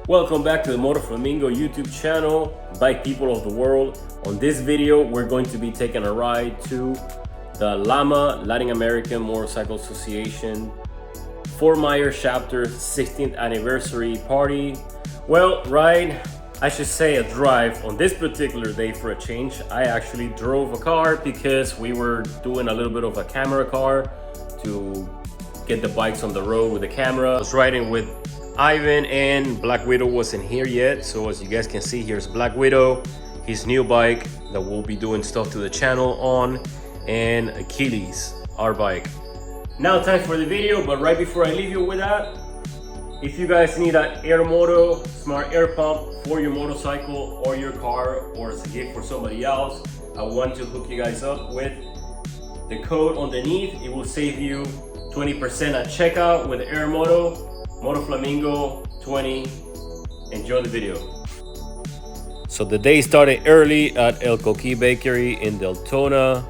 Welcome back to the Moto Flamingo YouTube channel, bike people of the world. On this video, we're going to be taking a ride to the LAMA, Latin American Motorcycle Association, Fort Myers chapter 16th anniversary party. Well, ride, I should say a drive on this particular day for a change. I actually drove a car because we were doing a little bit of a camera car to get the bikes on the road with the camera. I was riding with Ivan, and Black Widow wasn't here yet, so as you guys can see, here's Black Widow, his new bike that we'll be doing stuff to the channel on, and Achilles, our bike. Now time for the video, but right before I leave you with that, if you guys need an Air Moto smart air pump for your motorcycle or your car, or as a gift for somebody else, I want to hook you guys up with the code underneath. It will save you 20% at checkout with Air Moto Flamingo 20. Enjoy the video. So the day started early at El Coqui Bakery in Deltona.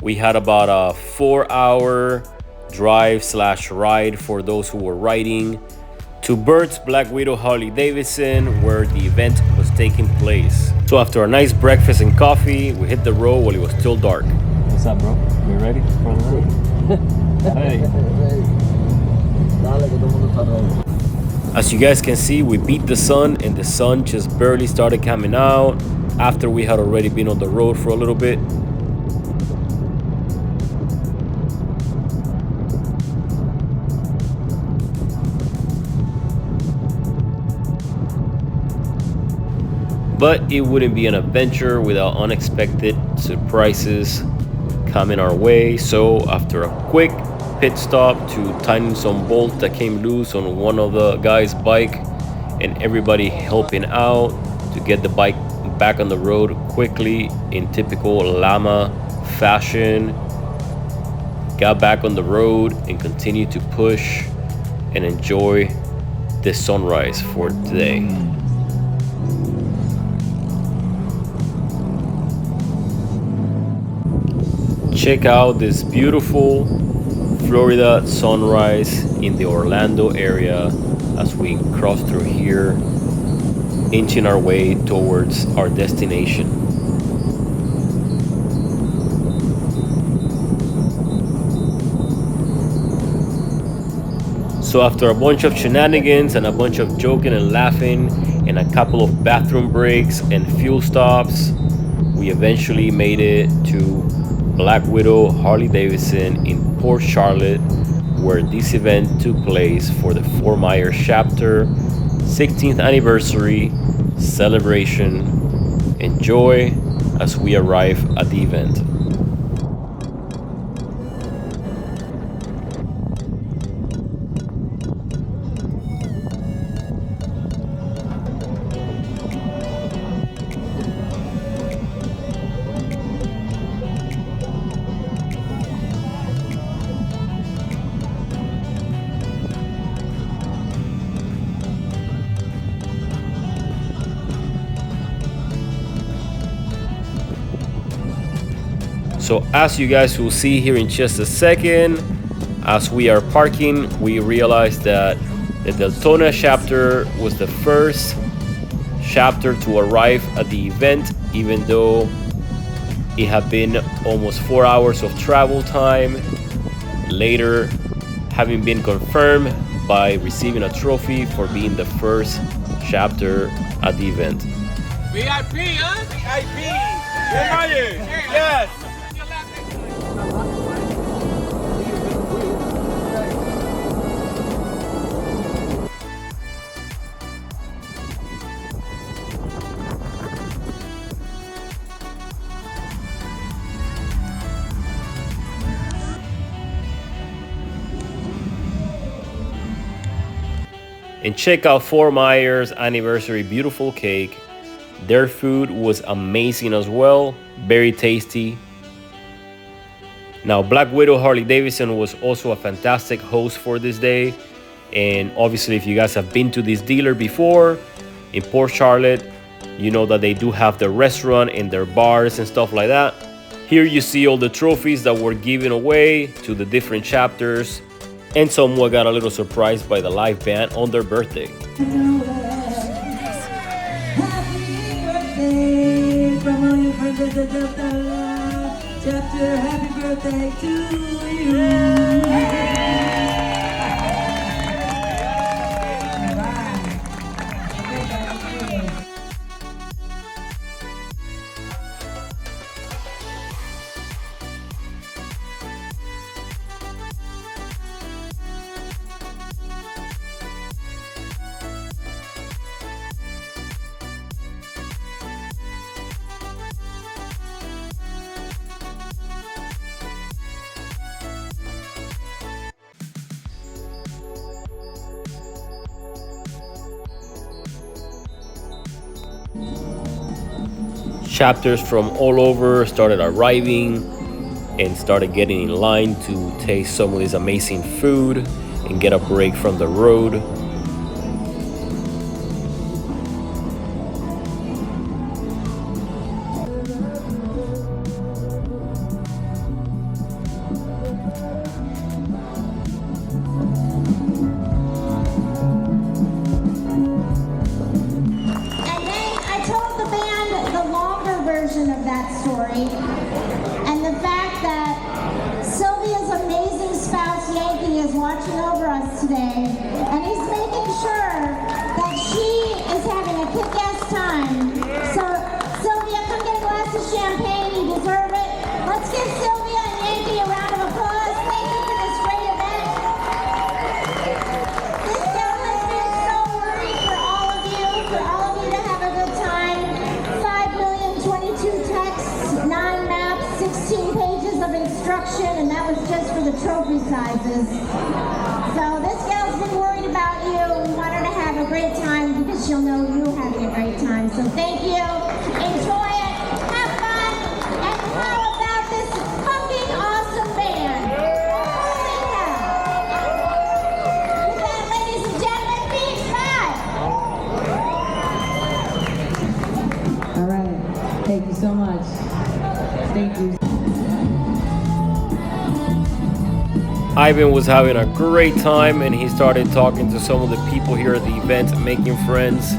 We had about a 4-hour drive/ride for those who were riding to Bert's Black Widow Harley Davidson, where the event was taking place. So after a nice breakfast and coffee, we hit the road while it was still dark. What's up, bro? You ready for the road? Hey. As you guys can see, we beat the sun, and the sun just barely started coming out after we had already been on the road for a little bit. But it wouldn't be an adventure without unexpected surprises coming our way. So after a quick pit stop to tighten some bolts that came loose on one of the guys' bike, and everybody helping out to get the bike back on the road quickly in typical LAMA fashion, got back on the road and continued to push and enjoy the sunrise for today. Check out this beautiful Florida sunrise in the Orlando area as we cross through here, inching our way towards our destination. So after a bunch of shenanigans and a bunch of joking and laughing and a couple of bathroom breaks and fuel stops, we eventually made it to Black Widow Harley Davidson in Port Charlotte, where this event took place for the Fort Myers chapter 16th anniversary celebration. Enjoy as we arrive at the event. So as you guys will see here in just a second, as we are parking, we realized that the Deltona chapter was the first chapter to arrive at the event, even though it had been almost 4 hours of travel time, later having been confirmed by receiving a trophy for being the first chapter at the event. VIP, huh? VIP! Yes! And check out Fort Myers anniversary beautiful cake. Their food was amazing as well, very tasty. Now Black Widow Harley Davidson was also a fantastic host for this day, and obviously if you guys have been to this dealer before in Port Charlotte, you know that they do have the restaurant and their bars and stuff like that. Here you see all the trophies that were given away to the different chapters, and someone got a little surprised by the live band on their birthday. Chapter, happy birthday to you. Chapters from all over started arriving and started getting in line to taste some of this amazing food and get a break from the road. Of that story, and the fact that Sylvia's amazing spouse Yankee is watching over us today, and he's making sure that she is having a kick-ass time. So Sylvia, come get a glass of champagne, you deserve it. Let's give Sylvia and Yankee a round of applause. Thank you for this great event. This gal has been so worried for all of you to have a good time. 5,022 texts, 9 maps, 16 pages of instruction, and that was just for the trophy sizes. So this gal's been worried about you. We want her to have a great time because she'll know you're having a great time. So thank you. Enjoy it. Have fun. And how about this fucking awesome band? With that, ladies and gentlemen, Beach 5. All right. Thank you so much. Thank you. Ivan was having a great time and he started talking to some of the people here at the event, making friends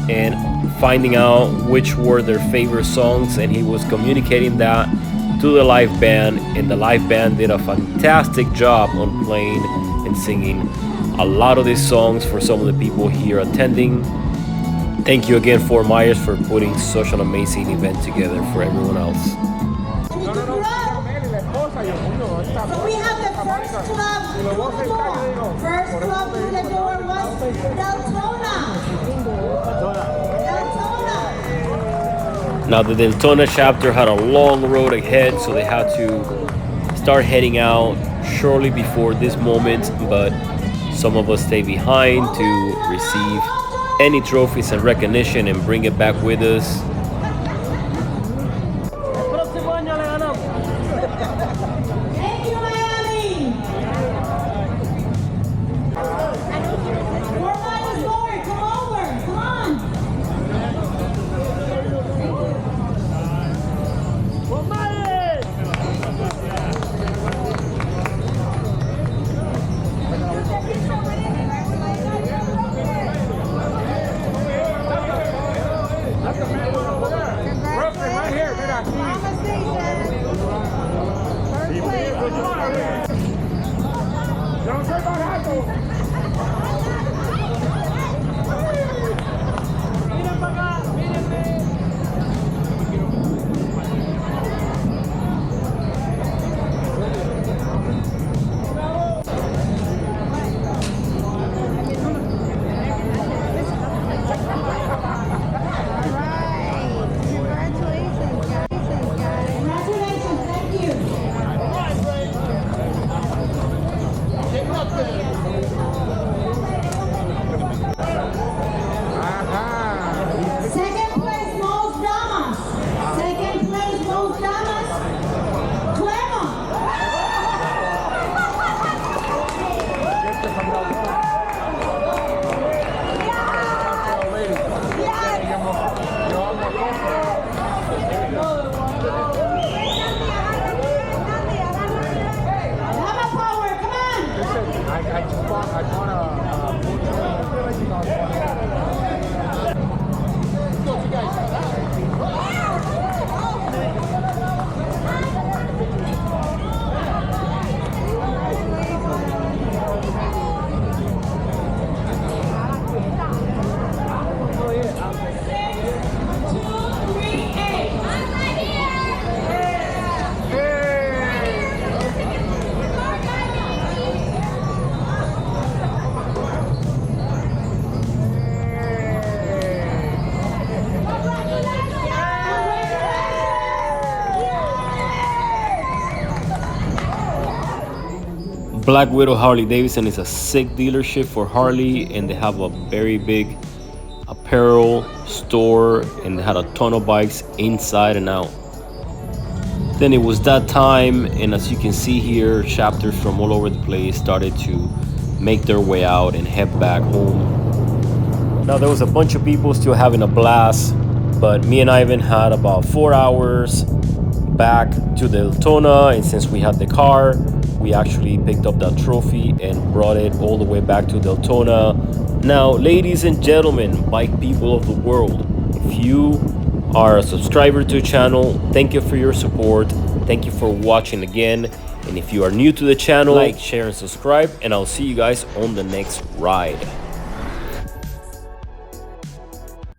and finding out which were their favorite songs, and he was communicating that to the live band, and the live band did a fantastic job on playing and singing a lot of these songs for some of the people here attending. Thank you again, Fort Myers, for putting such an amazing event together for everyone else. So we have the first club through the door. First club through the door was Deltona. Now the Deltona chapter had a long road ahead, so they had to start heading out shortly before this moment, but some of us stayed behind to receive any trophies and recognition and bring it back with us. Thank you, Miami. Fort Myers Lord, come over. Come on. Fort Myers! Right here, mira aquí. First place. Black Widow Harley Davidson is a sick dealership for Harley, and they have a very big apparel store, and they had a ton of bikes inside and out. Then it was that time, and as you can see here, chapters from all over the place started to make their way out and head back home. Now there was a bunch of people still having a blast, but me and Ivan had about 4 hours back to Deltona, and since we had the car, we actually picked up that trophy and brought it all the way back to Deltona. Now, ladies and gentlemen, bike people of the world, if you are a subscriber to the channel, thank you for your support. Thank you for watching again. And if you are new to the channel, like, share, and subscribe, and I'll see you guys on the next ride.